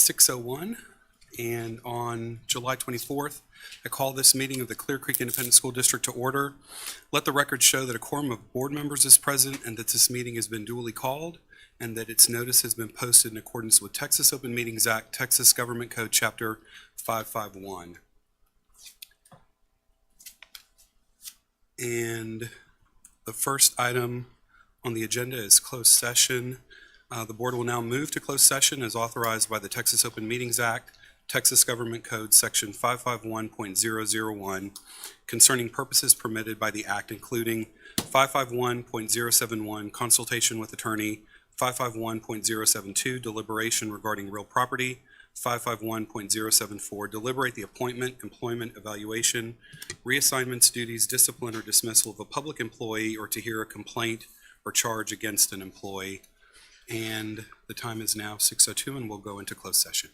6:01, and on July 24th, I call this meeting of the Clear Creek Independent School District to order. Let the record show that a quorum of board members is present and that this meeting has been duly called and that its notice has been posted in accordance with Texas Open Meetings Act, Texas Government Code, Chapter 551. And the first item on the agenda is closed session. The board will now move to closed session as authorized by the Texas Open Meetings Act, Texas Government Code, Section 551.001, concerning purposes permitted by the Act, including 551.071, consultation with attorney, 551.072, deliberation regarding real property, 551.074, deliberate the appointment, employment, evaluation, reassignments, duties, discipline, or dismissal of a public employee, or to hear a complaint or charge against an employee. And the time is now 6:02, and we'll go into closed session.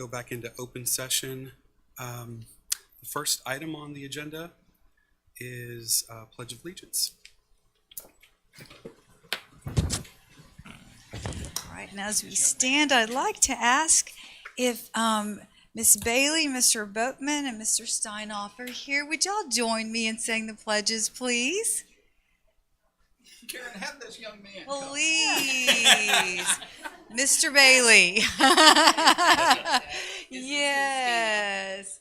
go back into open session. The first item on the agenda is Pledge of Allegiance. All right, and as we stand, I'd like to ask if Miss Bailey, Mr. Boatman, and Mr. Steinhoff are here. Would y'all join me in saying the pledges, please? Karen, have this young man come. Please. Mr. Bailey. Yes.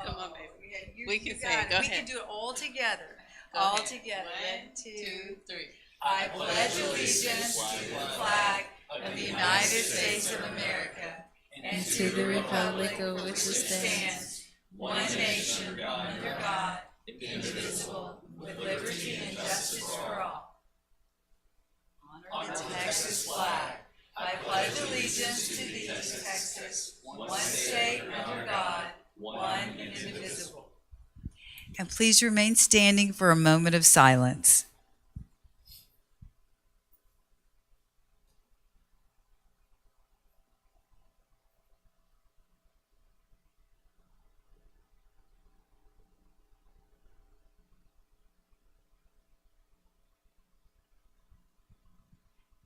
Come on, baby. Yeah, We can you sing. got it. Go We ahead. can do it all together. Go All ahead. together. 1, 1, 2, 2, 3. I pledge allegiance to the flag of the United States of America and to the republic of which it stands, one nation under God, indivisible, with liberty and justice for all. Honor the Texas flag. I pledge allegiance to thee, Texas, one state under God, one and indivisible. And please remain standing for a moment of silence.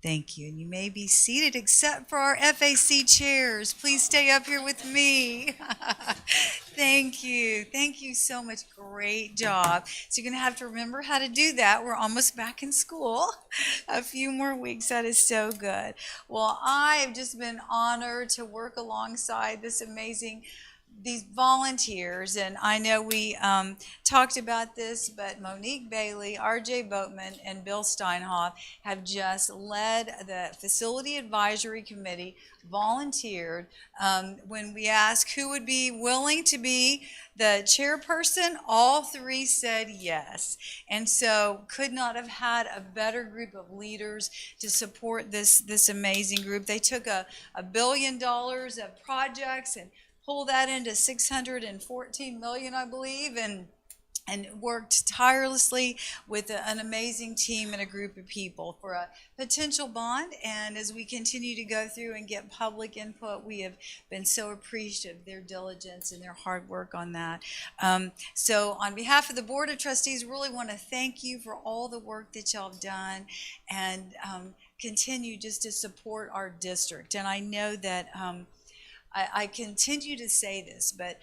Thank you. And you may be seated except for our FAC chairs. Please stay up here with me. Thank you. Thank you so much. Great job. So you're going to have to remember how to do that. We're almost back in school. A few more weeks. That is so good. Well, I have just been honored to work alongside these volunteers, and I know we talked about this, but Monique Bailey, RJ Boatman, and Bill Steinhoff have just led the Facility Advisory Committee, volunteered. When we asked who would be willing to be the chairperson, all three said yes. And so could not have had a better group of leaders to support this amazing group. They took $1 billion of projects and pull that into 614 million, I believe, and worked tirelessly with an amazing team and a group of people for a potential bond. And as we continue to go through and get public input, we have been so appreciative of their diligence and their hard work on that. So on behalf of the Board of Trustees, really want to thank you for all the work that y'all have done, and continue just to support our district. And I know that I continue to say this, but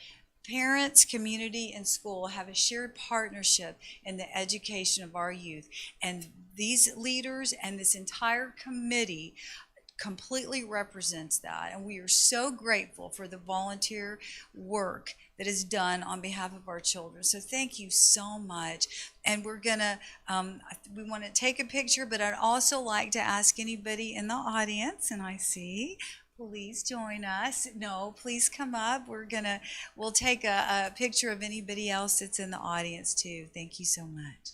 parents, community, and school have a shared partnership in the education of our youth. And these leaders and this entire committee completely represents that. And we are so grateful for the volunteer work that is done on behalf of our children. So thank you so much. And we're gonna, we want to take a picture, but I'd also like to ask anybody in the audience, and I see, please join us. No, please come up. We'll take a picture of anybody else that's in the audience too. Thank you so much.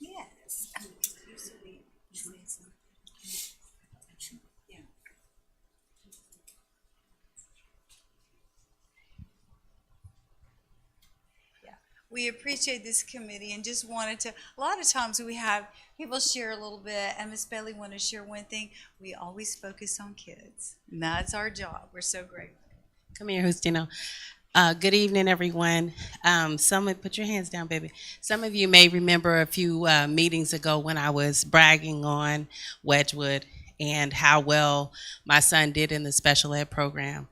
Yes. We appreciate this committee and just wanted to, a lot of times we have people share a little bit, and Miss Bailey wanted to share one thing. We always focus on kids, and that's our job. We're so grateful. Come here, Justino. Good evening, everyone. Put your hands down, baby. Some of you may remember a few meetings ago when I was bragging on Wedgwood and how well my son did in the special ed program.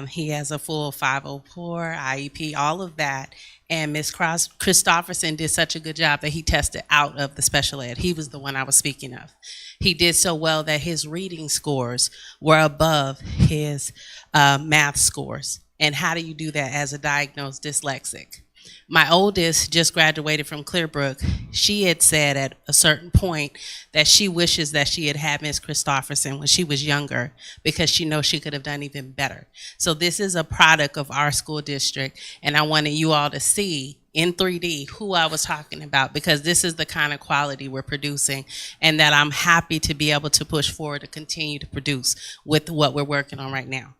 He has a full 504, IEP, all of that. And Ms. Christofferson did such a good job that he tested out of the special ed. He was the one I was speaking of. He did so well that his reading scores were above his math scores. And how do you do that as a diagnosed dyslexic? My oldest just graduated from Clearbrook. She had said at a certain point that she wishes that she had had Miss Christofferson when she was younger because she knows she could have done even better. So this is a product of our school district, and I wanted you all to see in 3D who I was talking about, because this is the kind of quality we're producing and that I'm happy to be able to push forward to continue to produce with what we're working on right now.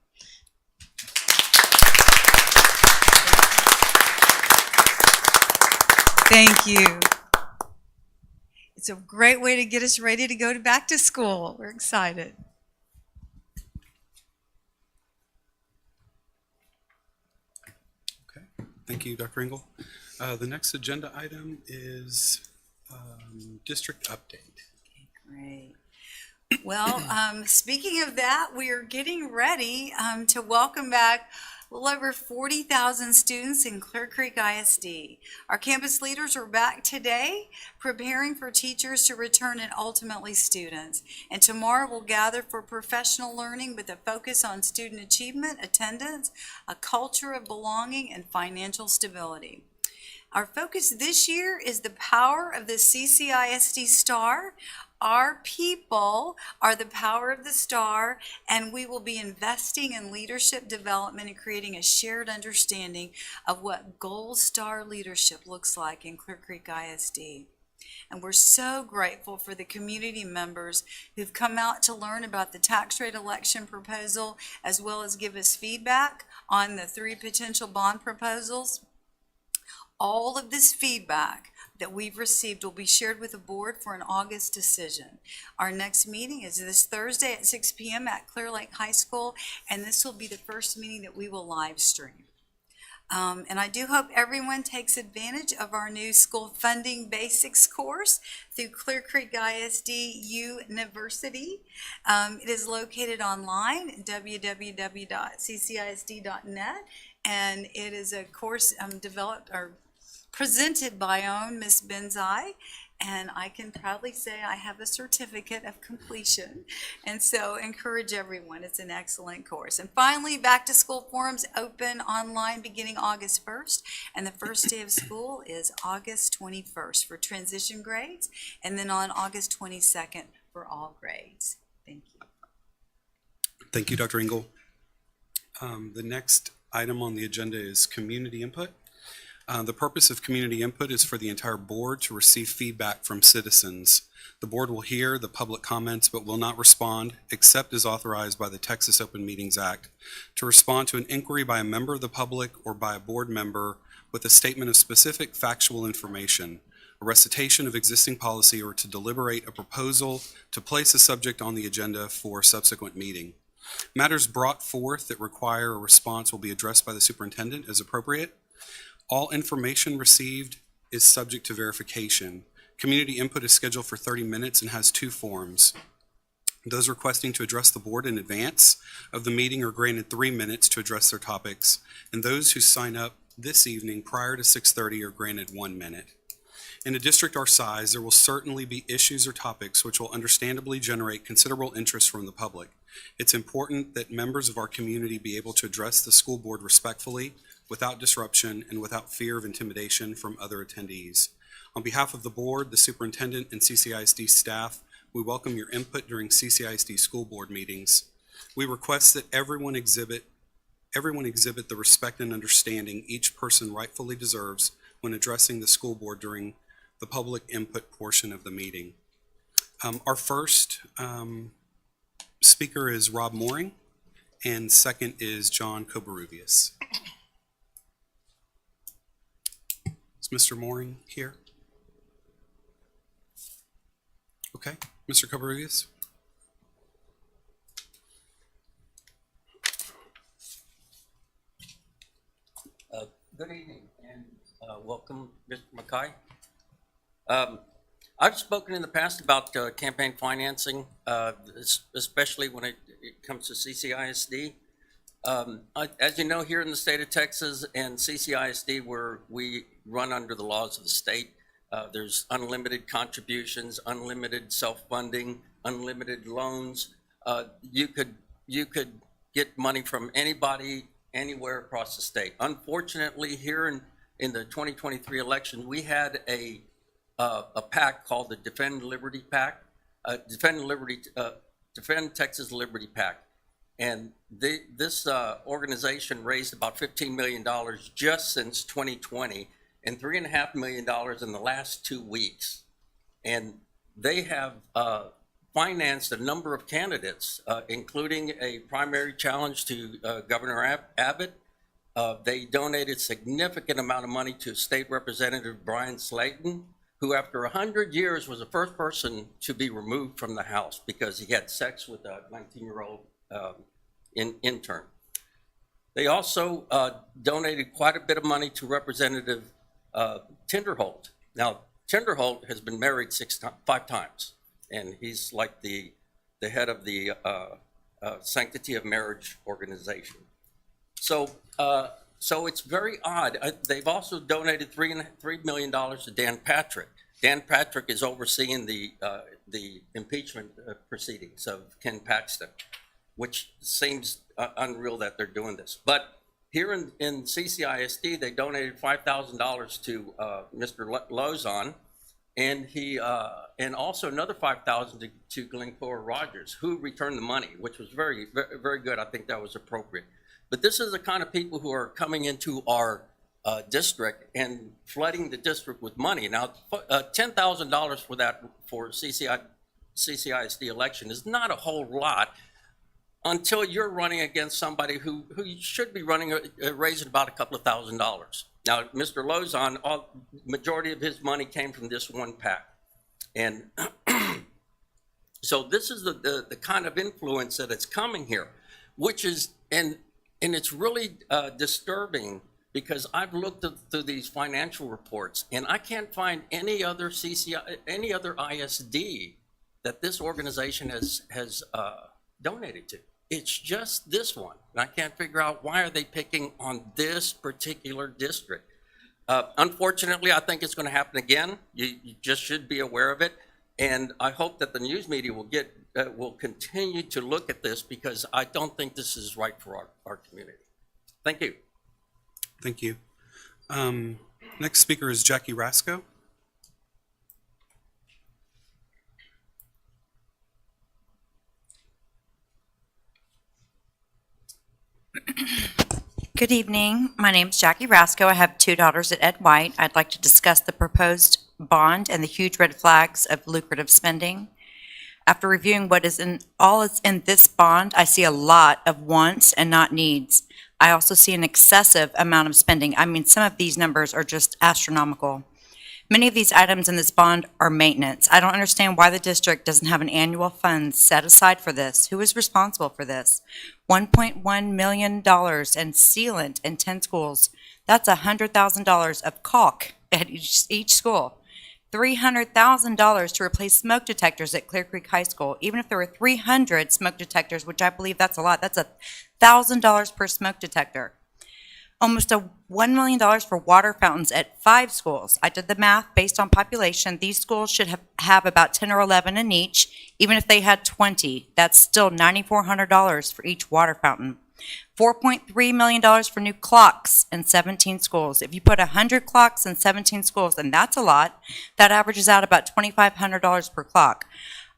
Thank you. It's a great way to get us ready to go back to school. We're excited. Okay, thank you, Dr. Engel. The next agenda item is district update. Great. Well, speaking of that, we are getting ready to welcome back a little over 40,000 students in Clear Creek ISD. Our campus leaders are back today, preparing for teachers to return and ultimately students. And tomorrow we'll gather for professional learning with a focus on student achievement, attendance, a culture of belonging, and financial stability. Our focus this year is the power of the CCISD STAR. Our people are the power of the STAR, and we will be investing in leadership development and creating a shared understanding of what Gold Star leadership looks like in Clear Creek ISD. And we're so grateful for the community members who've come out to learn about the tax rate election proposal, as well as give us feedback on the 3 potential bond proposals. All of this feedback that we've received will be shared with the board for an August decision. Our next meeting is this Thursday at 6 p.m. at Clear Lake High School, and this will be the first meeting that we will live stream. And I do hope everyone takes advantage of our new school funding basics course through Clear Creek ISD University. It is located online at www.ccisd.net, and it is a course developed or presented by Ms. Benzai, and I can proudly say I have a certificate of completion, and so encourage everyone. It's an excellent course. And finally, back to school forums open online beginning August 1st, and the first day of school is August 21st for transition grades, and then on August 22nd for all grades. Thank you. Thank you, Dr. Engel. The next item on the agenda is community input. The purpose of community input is for the entire board to receive feedback from citizens. The board will hear the public comments but will not respond, except as authorized by the Texas Open Meetings Act, to respond to an inquiry by a member of the public or by a board member with a statement of specific factual information, a recitation of existing policy, or to deliberate a proposal to place a subject on the agenda for a subsequent meeting. Matters brought forth that require a response will be addressed by the superintendent as appropriate. All information received is subject to verification. Community input is scheduled for 30 minutes and has 2 forms. Those requesting to address the board in advance of the meeting are granted 3 minutes to address their topics, and those who sign up this evening prior to 6:30 are granted 1 minute. In a district our size, there will certainly be issues or topics which will understandably generate considerable interest from the public. It's important that members of our community be able to address the school board respectfully, without disruption, and without fear of intimidation from other attendees. On behalf of the board, the superintendent, and CCISD staff, we welcome your input during CCISD school board meetings. We request that everyone exhibit the respect and understanding each person rightfully deserves when addressing the school board during the public input portion of the meeting. Our first speaker is Rob Mooring, and second is John Cobarubius. Is Mr. Mooring here? Okay, Mr. Cabarrus? Good evening and welcome, Mr. McKay. I've spoken in the past about campaign financing, especially when it comes to CCISD. As you know, here in the state of Texas and CCISD, where we run under the laws of the state, there's unlimited contributions, unlimited self-funding, unlimited loans. You could get money from anybody, anywhere across the state. Unfortunately, here in the 2023 election, we had a PAC called the Defend Liberty PAC, Defend Texas Liberty PAC. And this organization raised about $15 million just since 2020 and $3.5 million in the last 2 weeks. And they have financed a number of candidates, including a primary challenge to Governor Abbott. They donated significant amount of money to State Representative Brian Slayton, who after 100 years was the first person to be removed from the House because he had sex with a 19-year-old intern. They also donated quite a bit of money to Representative Tinderholt. Now, Tinderholt has been married 5 times, and he's like the head of the Sanctity of Marriage organization. So it's very odd. They've also donated $3 million to Dan Patrick. Dan Patrick is overseeing the impeachment proceedings of Ken Paxton, which seems unreal that they're doing this. But here in CCISD, they donated $5,000 to Mr. Lozon, and and also another $5,000 to Glencore Rogers, who returned the money, which was very, very, very good. I think that was appropriate. But this is the kind of people who are coming into our district and flooding the district with money. Now, $10,000 for CCISD election is not a whole lot, until you're running against somebody who should be running raising about a couple of $1,000s. Now, Mr. Lozon, majority of his money came from this one PAC. And so this is the kind of influence that it's coming here, which is, and it's really disturbing, because I've looked through these financial reports and I can't find any other any other ISD that this organization has donated to. It's just this one. And I can't figure out why are they picking on this particular district. Unfortunately, I think it's going to happen again. You just should be aware of it. And I hope that the news media will continue to look at this, because I don't think this is right for our community. Thank you. Thank you. Next speaker is Jackie Rasco. Good evening. My name is Jackie Rasco. I have 2 daughters at Ed White. I'd like to discuss the proposed bond and the huge red flags of lucrative spending. After reviewing what is in this bond, I see a lot of wants and not needs. I also see an excessive amount of spending. I mean, some of these numbers are just astronomical. Many of these items in this bond are maintenance. I don't understand why the district doesn't have an annual fund set aside for this. Who is responsible for this? $1.1 million and sealant in 10 schools. That's $100,000 of caulk at each school. $300,000 to replace smoke detectors at Clear Creek High School. Even if there were 300 smoke detectors, which I believe that's a lot, that's $1,000 per smoke detector. Almost $1 million for water fountains at 5 schools. I did the math based on population. These schools should have about 10 or 11 in each. Even if they had 20, that's still $9,400 for each water fountain. $4.3 million for new clocks in 17 schools. If you put 100 clocks in 17 schools, and that's a lot, that averages out about $2,500 per clock.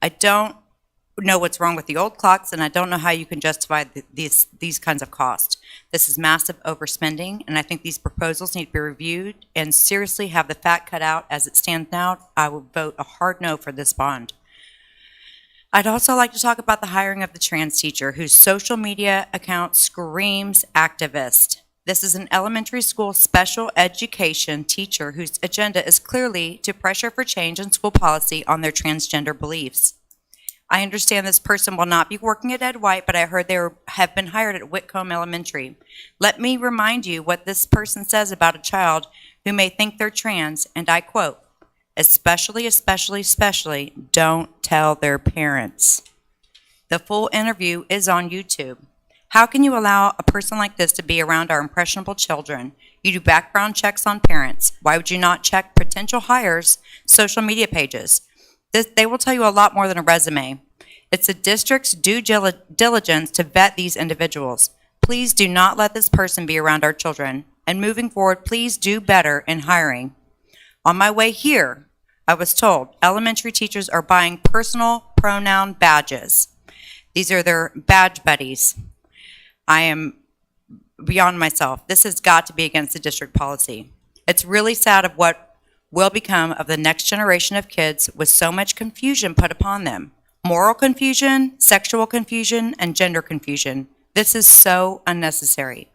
I don't know what's wrong with the old clocks, and I don't know how you can justify these kinds of costs. This is massive overspending, and I think these proposals need to be reviewed and seriously have the fat cut out. As it stands now, I will vote a hard no for this bond. I'd also like to talk about the hiring of the trans teacher whose social media account screams activist. This is an elementary school special education teacher whose agenda is clearly to pressure for change in school policy on their transgender beliefs. I understand this person will not be working at Ed White, but I heard they have been hired at Whitcomb Elementary. Let me remind you what this person says about a child who may think they're trans, and I quote, especially, don't tell their parents. The full interview is on YouTube. How can you allow a person like this to be around our impressionable children? You do background checks on parents. Why would you not check potential hires' social media pages? They will tell you a lot more than a resume. It's the district's due diligence to vet these individuals. Please do not let this person be around our children. And moving forward, please do better in hiring. On my way here, I was told elementary teachers are buying personal pronoun badges. These are their badge buddies. I am beyond myself. This has got to be against the district policy. It's really sad of what will become of the next generation of kids with so much confusion put upon them. Moral confusion, sexual confusion, and gender confusion. This is so unnecessary.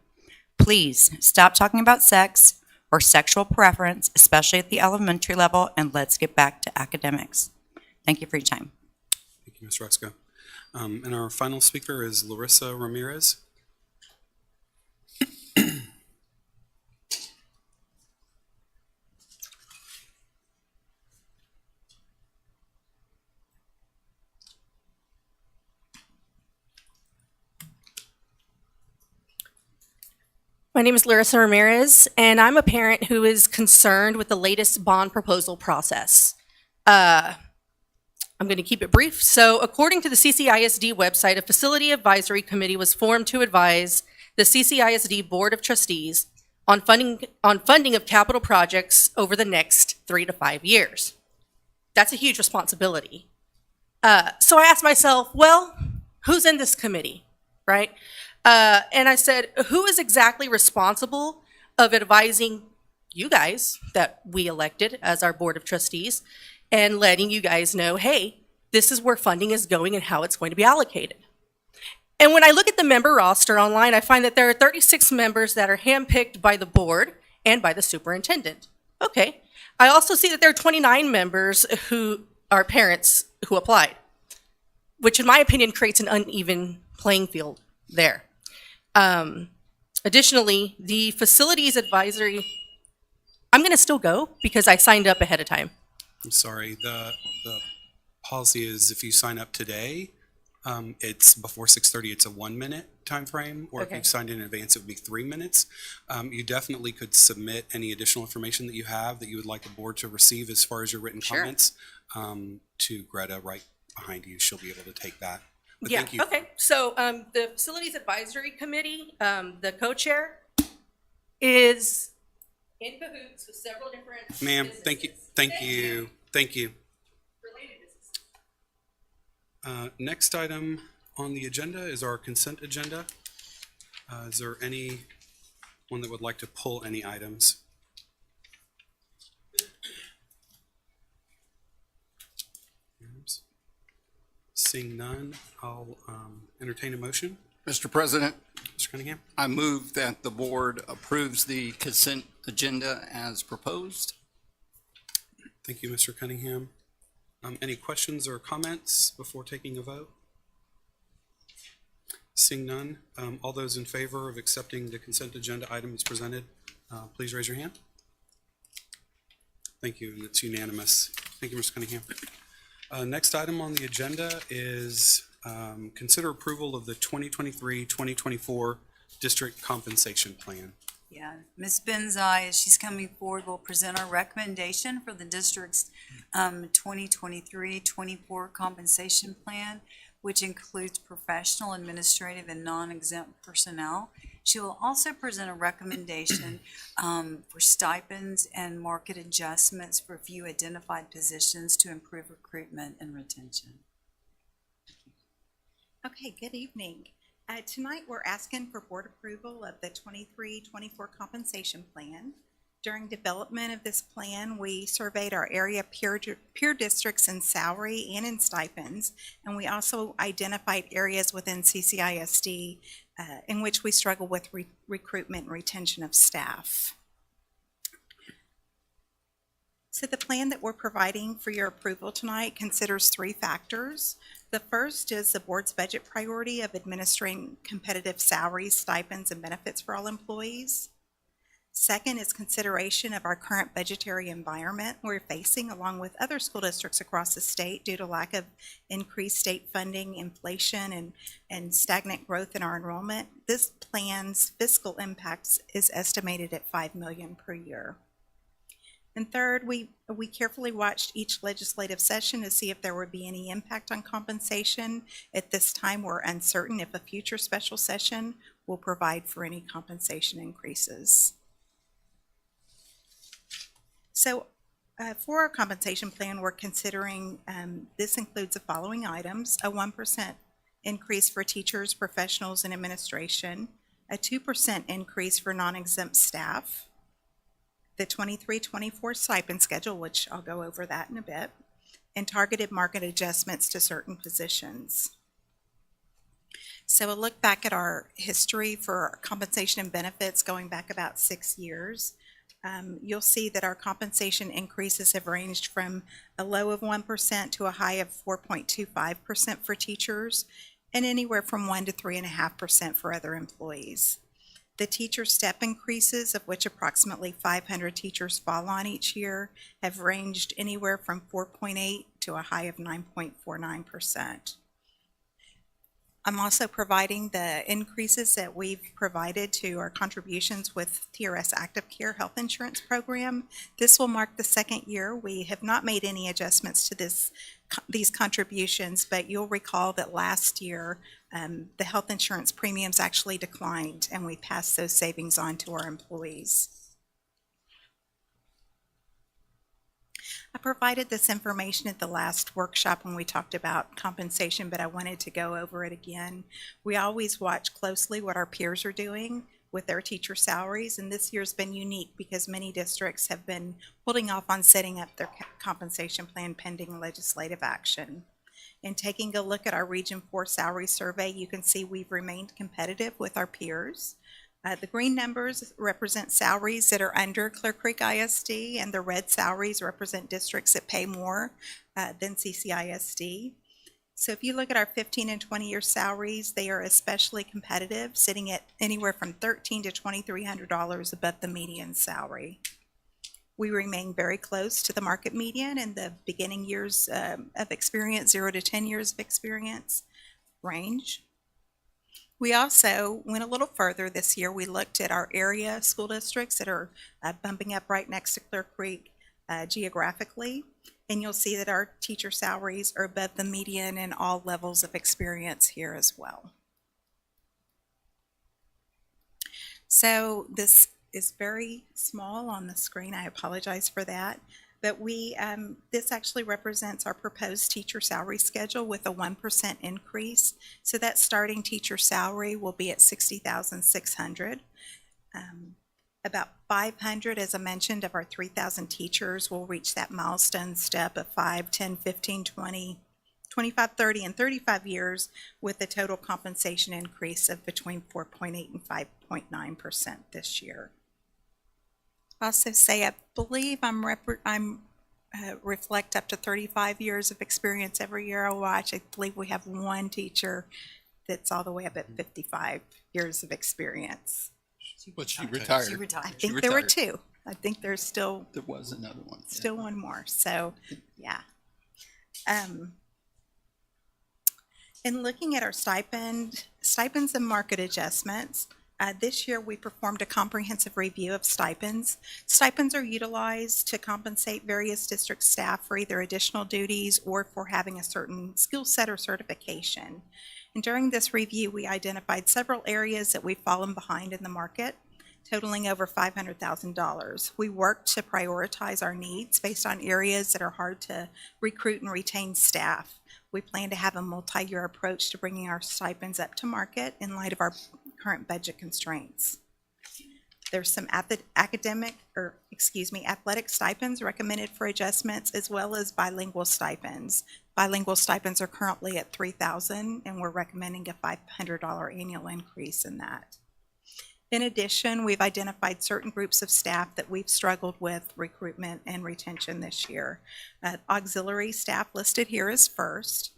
Please stop talking about sex or sexual preference, especially at the elementary level, and let's get back to academics. Thank you for your time. Thank you, Ms. Ruxka. And our final speaker is Larissa Ramirez. My name is Larissa Ramirez, and I'm a parent who is concerned with the latest bond proposal process. I'm going to keep it brief. So according to the CCISD website, a facility advisory committee was formed to advise the CCISD Board of Trustees on funding of capital projects over the next 3 to 5 years. That's a huge responsibility. So I asked myself, well, who's in this committee, right? And I said, who is exactly responsible of advising you guys that we elected as our Board of Trustees and letting you guys know, hey, this is where funding is going and how it's going to be allocated. And when I look at the member roster online, I find that there are 36 members that are handpicked by the board and by the superintendent. Okay. I also see that there are 29 members who are parents who applied, which in my opinion creates an uneven playing field there. Additionally, the facilities advisory, I'm going to still go because I signed up ahead of time. I'm sorry, the policy is if you sign up today, it's before 6:30, it's a 1-minute time frame, or if Okay. you've signed in advance, it would be 3 minutes. You definitely could submit any additional information that you have that you would like the board to receive as far as your written Sure. comments to Greta right behind you. She'll be able to take that. But Yeah, thank you. okay. So the Facilities Advisory Committee, the co-chair, is in cahoots with several different Ma'am, thank you, thank you, thank you. related businesses. Next item on the agenda is our consent agenda. Is there anyone that would like to pull any items? Seeing none, I'll entertain a motion. Mr. President, Mr. Cunningham? I move that the board approves the consent agenda as proposed. Thank you, Mr. Cunningham. Any questions or comments before taking a vote? Seeing none, all those in favor of accepting the consent agenda item as presented, please raise your hand. Thank you, and it's unanimous. Thank you, Mr. Cunningham. Next item on the agenda is consider approval of the 2023-2024 district compensation plan. Yeah, Ms. Benzai, as she's coming forward, will present our recommendation for the district's 2023-24 compensation plan, which includes professional, administrative, and non-exempt personnel. She will also present a recommendation for stipends and market adjustments for a few identified positions to improve recruitment and retention. Okay, good evening. Tonight, we're asking for board approval of the 23-24 compensation plan. During development of this plan, we surveyed our area peer districts in salary and in stipends, and we also identified areas within CCISD in which we struggle with recruitment and retention of staff. So the plan that we're providing for your approval tonight considers 3 factors. The first is the board's budget priority of administering competitive salaries, stipends, and benefits for all employees. Second is consideration of our current budgetary environment we're facing along with other school districts across the state due to lack of increased state funding, inflation, and stagnant growth in our enrollment. This plan's fiscal impact is estimated at $5 million per year. And third, we carefully watched each legislative session to see if there would be any impact on compensation. At this time, we're uncertain if a future special session will provide for any compensation increases. So for our compensation plan, we're considering, this includes the following items: a 1% increase for teachers, professionals, and administration, a 2% increase for non-exempt staff, the 23-24 stipend schedule, which I'll go over that in a bit, and targeted market adjustments to certain positions. So a look back at our history for compensation and benefits going back about 6 years. You'll see that our compensation increases have ranged from a low of 1% to a high of 4.25% for teachers, and anywhere from 1 to 3.5% for other employees. The teacher step increases, of which approximately 500 teachers fall on each year, have ranged anywhere from 4.8 to a high of 9.49%. I'm also providing the increases that we've provided to our contributions with TRS Active Care Health Insurance Program. This will mark the 2nd year. We have not made any adjustments to these contributions, but you'll recall that last year the health insurance premiums actually declined, and we passed those savings on to our employees. I provided this information at the last workshop when we talked about compensation, but I wanted to go over it again. We always watch closely what our peers are doing with their teacher salaries, and this year's been unique because many districts have been holding off on setting up their compensation plan pending legislative action. In taking a look at our Region 4 salary survey, you can see we've remained competitive with our peers. The green numbers represent salaries that are under Clear Creek ISD, and the red salaries represent districts that pay more than CCISD. So if you look at our 15 and 20-year salaries, they are especially competitive, sitting at anywhere from $1,300 to $2,300 above the median salary. We remain very close to the market median in the beginning years of experience, 0 to 10 years of experience range. We also went a little further this year. We looked at our area school districts that are bumping up right next to Clear Creek geographically, and you'll see that our teacher salaries are above the median in all levels of experience here as well. So this is very small on the screen. I apologize for that. But this actually represents our proposed teacher salary schedule with a 1% increase. So that starting teacher salary will be at $60,600. About 500, as I mentioned, of our 3,000 teachers will reach that milestone step of 5, 10, 15, 20, 25, 30, and 35 years with a total compensation increase of between 4.8 and 5.9% this year. Also say I believe reflect up to 35 years of experience every year I watch. I believe we have one teacher that's all the way up at 55 years of experience. But she retired. She retired. I think there were 2. I think there's still There was another one. still one more. So yeah. In looking at our stipends and market adjustments, this year we performed a comprehensive review of stipends. Stipends are utilized to compensate various district staff for either additional duties or for having a certain skill set or certification. And during this review, we identified several areas that we've fallen behind in the market, totaling over $500,000. We worked to prioritize our needs based on areas that are hard to recruit and retain staff. We plan to have a multi-year approach to bringing our stipends up to market in light of our current budget constraints. There's some athletic stipends recommended for adjustments, as well as bilingual stipends. Bilingual stipends are currently at $3,000, and we're recommending a $500 annual increase in that. In addition, we've identified certain groups of staff that we've struggled with recruitment and retention this year. Auxiliary staff listed here is first.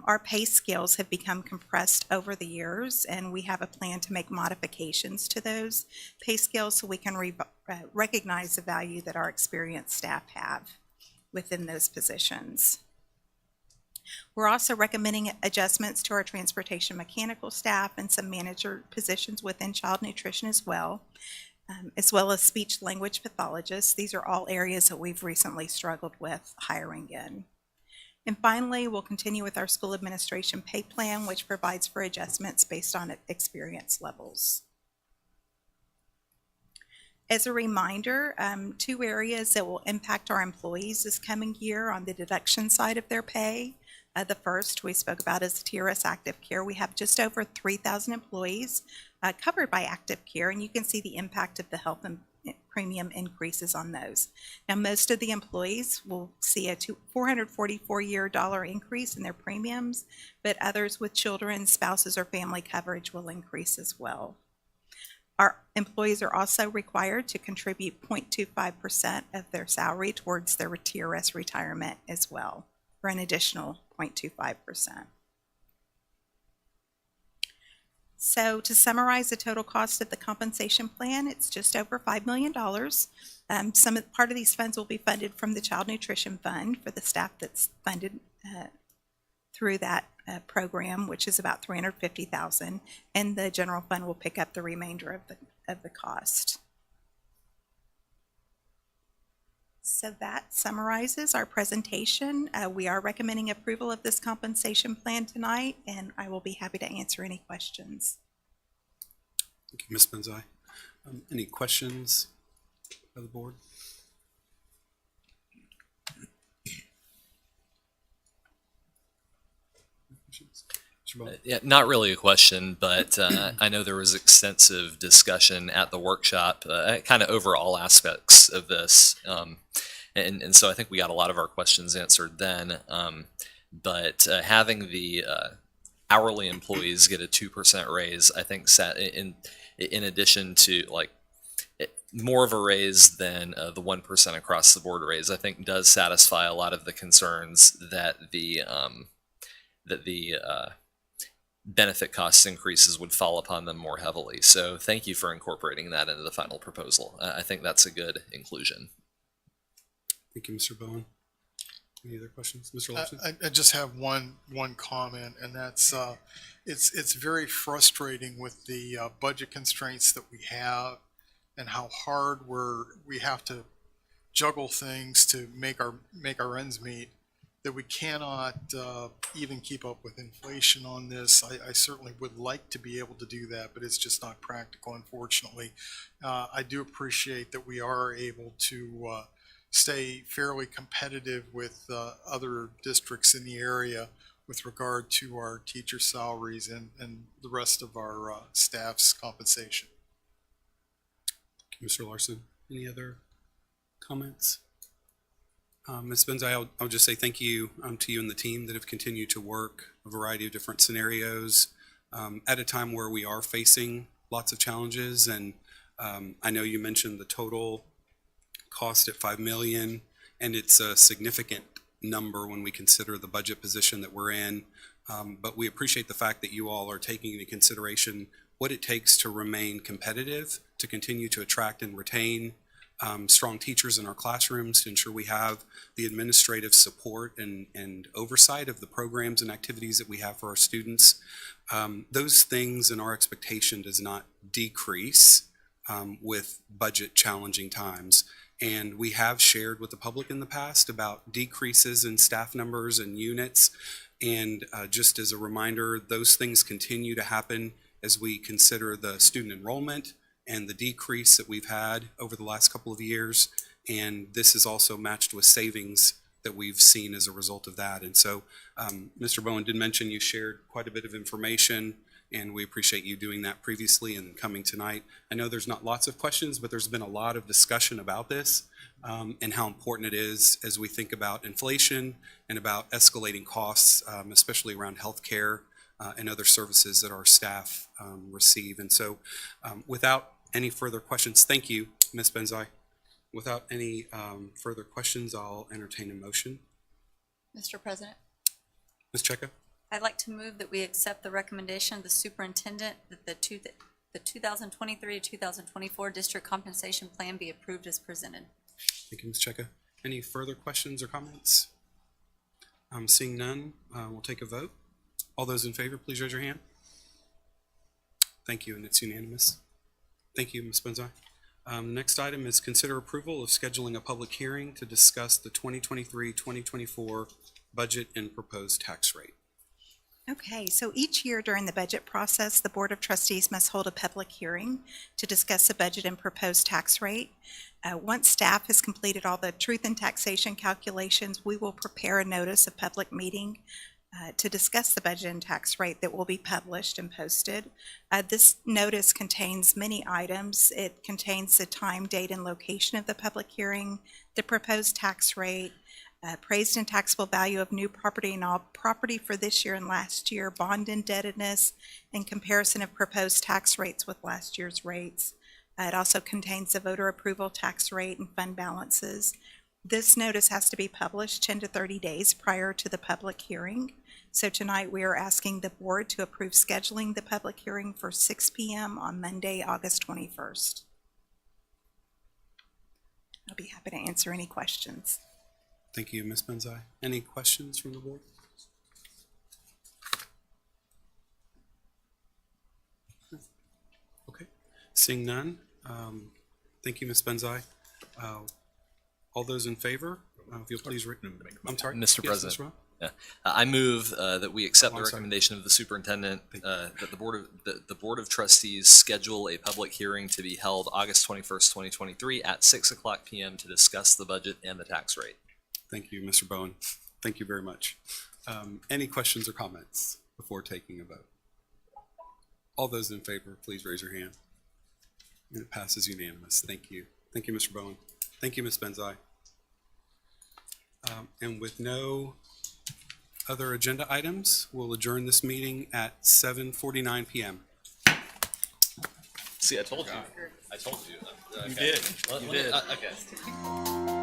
Our pay scales have become compressed over the years, and we have a plan to make modifications to those pay scales so we can recognize the value that our experienced staff have within those positions. We're also recommending adjustments to our transportation mechanical staff and some manager positions within child nutrition as well as speech language pathologists. These are all areas that we've recently struggled with hiring in. And finally, we'll continue with our school administration pay plan, which provides for adjustments based on experience levels. As a reminder, 2 areas that will impact our employees this coming year on the deduction side of their pay. The first we spoke about is TRS Active Care. We have just over 3,000 employees covered by Active Care, and you can see the impact of the health and premium increases on those. Now, most of the employees will see a $444 increase in their premiums, but others with children, spouses, or family coverage will increase as well. Our employees are also required to contribute 0.25% of their salary towards their TRS retirement as well, for an additional 0.25%. So to summarize the total cost of the compensation plan, it's just over $5 million. Part of these funds will be funded from the Child Nutrition Fund for the staff that's funded through that program, which is about $350,000, and the general fund will pick up the remainder of the cost. So that summarizes our presentation. We are recommending approval of this compensation plan tonight, and I will be happy to answer any questions. Thank you, Ms. Benzai. Any questions of the board? Mr. Bowles? Yeah, not really a question, but I know there was extensive discussion at the workshop, kind of over all aspects of this. And so I think we got a lot of our questions answered then. But having the hourly employees get a 2% raise, I think in addition to like more of a raise than the 1% across the board raise, I think does satisfy a lot of the concerns that the benefit cost increases would fall upon them more heavily. So thank you for incorporating that into the final proposal. I think that's a good inclusion. Thank you, Mr. Bowen. Any other questions? Mr. Larson? I just have one comment, and that's it's very frustrating with the budget constraints that we have and how hard we have to juggle things to make our ends meet, that we cannot even keep up with inflation on this. I certainly would like to be able to do that, but it's just not practical, unfortunately. I do appreciate that we are able to stay fairly competitive with other districts in the area with regard to our teacher salaries and the rest of our staff's compensation. Thank you, Mr. Larson. Any other comments? Ms. Benzai, I'll just say thank you to you and the team that have continued to work a variety of different scenarios at a time where we are facing lots of challenges. And I know you mentioned the total cost at $5 million, and it's a significant number when we consider the budget position that we're in. But we appreciate the fact that you all are taking into consideration what it takes to remain competitive, to continue to attract and retain strong teachers in our classrooms, to ensure we have the administrative support and oversight of the programs and activities that we have for our students. Those things in our expectation does not decrease with budget challenging times. And we have shared with the public in the past about decreases in staff numbers and units. And just as a reminder, those things continue to happen as we consider the student enrollment and the decrease that we've had over the last couple of years. And this is also matched with savings that we've seen as a result of that. And so Mr. Bowen did mention you shared quite a bit of information and we appreciate you doing that previously and coming tonight. I know there's not lots of questions, but there's been a lot of discussion about this and how important it is as we think about inflation and about escalating costs, especially around healthcare and other services that our staff receive. And so without any further questions, thank you, Ms. Benzai. Without any further questions, I'll entertain a motion. Mr. President, Ms. Cheka? I'd like to move that we accept the recommendation of the superintendent that the 2023 to 2024 district compensation plan be approved as presented. Thank you, Ms. Cheka. Any further questions or comments? Seeing none, we'll take a vote. All those in favor, please raise your hand. Thank you, and it's unanimous. Thank you, Ms. Benzai. The next item is consider approval of scheduling a public hearing to discuss the 2023-2024 budget and proposed tax rate. Okay, so each year during the budget process, the Board of Trustees must hold a public hearing to discuss the budget and proposed tax rate. Once staff has completed all the truth and taxation calculations, we will prepare a notice of public meeting to discuss the budget and tax rate that will be published and posted. This notice contains many items. It contains the time, date, and location of the public hearing, the proposed tax rate, appraised and taxable value of new property and all property for this year and last year, bond indebtedness, and comparison of proposed tax rates with last year's rates. It also contains the voter approval tax rate and fund balances. This notice has to be published 10 to 30 days prior to the public hearing. So tonight we are asking the board to approve scheduling the public hearing for 6 p.m. on Monday, August 21st. I'll be happy to answer any questions. Thank you, Ms. Benzai. Any questions from the board? Okay, seeing none, thank you, Ms. Benzai. All those in favor, if you'll please, I'm sorry? Mr. Yes, President. Mr. Rowe? Yeah. I move that we accept Oh, the I'm sorry. recommendation of the superintendent that the Board of Trustees schedule a public hearing to be held August 21st, 2023 at 6:00 p.m. to discuss the budget and the tax rate. Thank you, Mr. Bowen. Thank you very much. Any questions or comments before taking a vote? All those in favor, please raise your hand. And it passes unanimous. Thank you. Thank you, Mr. Bowen. Thank you, Ms. Benzai. And with no other agenda items, we'll adjourn this meeting at 7:49 p.m. See, I told you. I told you. Okay. did. You did. Okay.